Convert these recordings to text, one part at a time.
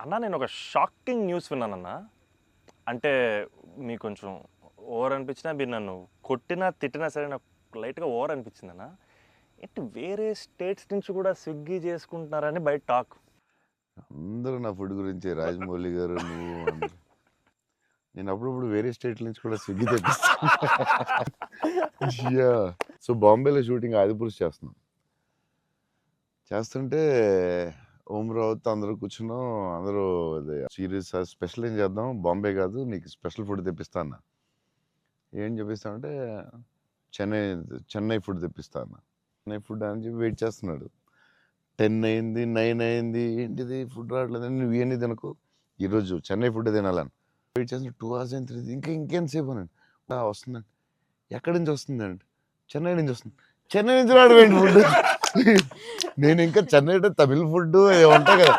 అన్న నేను ఒక షాకింగ్ న్యూస్ విన్నానన్న. అంటే మీకు కొంచెం ఓవర్ అనిపించినా, మీరు నన్ను కొట్టినా తిట్టినా సరే నాకు లైట్గా ఓవర్ అనిపించిందన్న. ఏంటి వేరే స్టేట్స్ నుంచి కూడా స్విగ్గీ చేసుకుంటున్నారని బయట టాక్. అందరూ నా ఫుడ్ గురించి రాజమౌళి గారు నువ్వు అందరూ. నేను అప్పుడప్పుడు వేరే స్టేట్ నుంచి కూడా స్విగ్గీ తెప్పిస్తాను. సో బాంబేలో షూటింగ్ ఆదిపురుష్ చేస్తుంటే ఓం రావుతో అందరూ కూర్చున్నాం. అందరూ సీరియస్ స్పెషల్ ఏం చేద్దాం, బాంబే కాదు నీకు స్పెషల్ ఫుడ్ తెప్పిస్తా అన్న. ఏం చెప్పిస్తానంటే చెన్నై చెన్నై ఫుడ్ తెప్పిస్తా అన్న. చెన్నై ఫుడ్ అని చెప్పి వెయిట్ చేస్తున్నాడు. 10 అయింది, 9 అయింది, ఏంటిది ఫుడ్ రావట్లేదు, నువ్వు ఇవన్నీ తినకు, ఈరోజు చెన్నై ఫుడ్ తినాలని వెయిట్ చేసిన 2 hours అయింది, 3 ఇంకెంతసేపు అనండి. వస్తుందండి. ఎక్కడి నుంచి వస్తుందండి? చెన్నై నుంచి వస్తుంది. చెన్నై నుంచి రావడం ఫుడ్. నేను ఇంకా చెన్నై అంటే తమిళ ఫుడ్ ఉంటాయి కదా,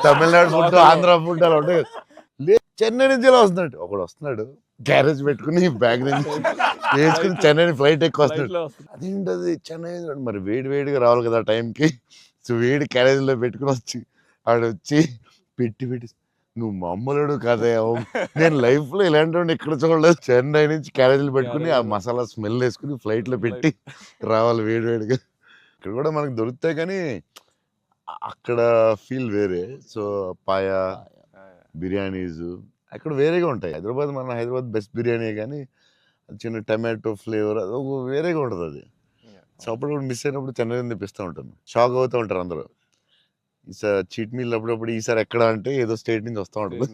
తమిళనాడు ఫుడ్, ఆంధ్ర ఫుడ్ అలా ఉంటాయి కదా. లేదు, చెన్నై నుంచి ఇలా వస్తున్నాడు. ఒకడు వస్తున్నాడు క్యారేజ్ పెట్టుకుని బ్యాగ్ నుంచి వేసుకుని చెన్నై ఫ్లైట్ ఎక్కువ వస్తున్నాడు. అదేంటది చెన్నై మరి వేడి వేడిగా రావాలి కదా టైంకి. సో వేడి క్యారేజ్లో పెట్టుకుని వచ్చి ఆడొచ్చి పెట్టి నువ్వు మామూలుడు కదా, నేను లైఫ్లో ఇలాంటి ఇక్కడ చూడలేదు. చెన్నై నుంచి క్యారేజీలు పెట్టుకుని ఆ మసాలా స్మెల్ వేసుకుని ఫ్లైట్లో పెట్టి రావాలి వేడి వేడిగా. ఇక్కడ కూడా మనకు దొరుకుతాయి కానీ అక్కడ ఫీల్ వేరే. సో పాయా బిర్యానీస్ అక్కడ వేరేగా ఉంటాయి. హైదరాబాద్ మన హైదరాబాద్ బెస్ట్ బిర్యానీ, కానీ చిన్న టమాటో ఫ్లేవర్ అది ఒక వేరేగా ఉంటుంది అది. సో అప్పుడప్పుడు మిస్ అయినప్పుడు చెన్నై తెప్పిస్తూ ఉంటాను. షాక్ అవుతూ ఉంటారు అందరూ. ఈసారి చీట్ మీల్ అప్పుడప్పుడు ఈసారి ఎక్కడ అంటే ఏదో స్టేట్ నుంచి వస్తూ ఉంటుంది.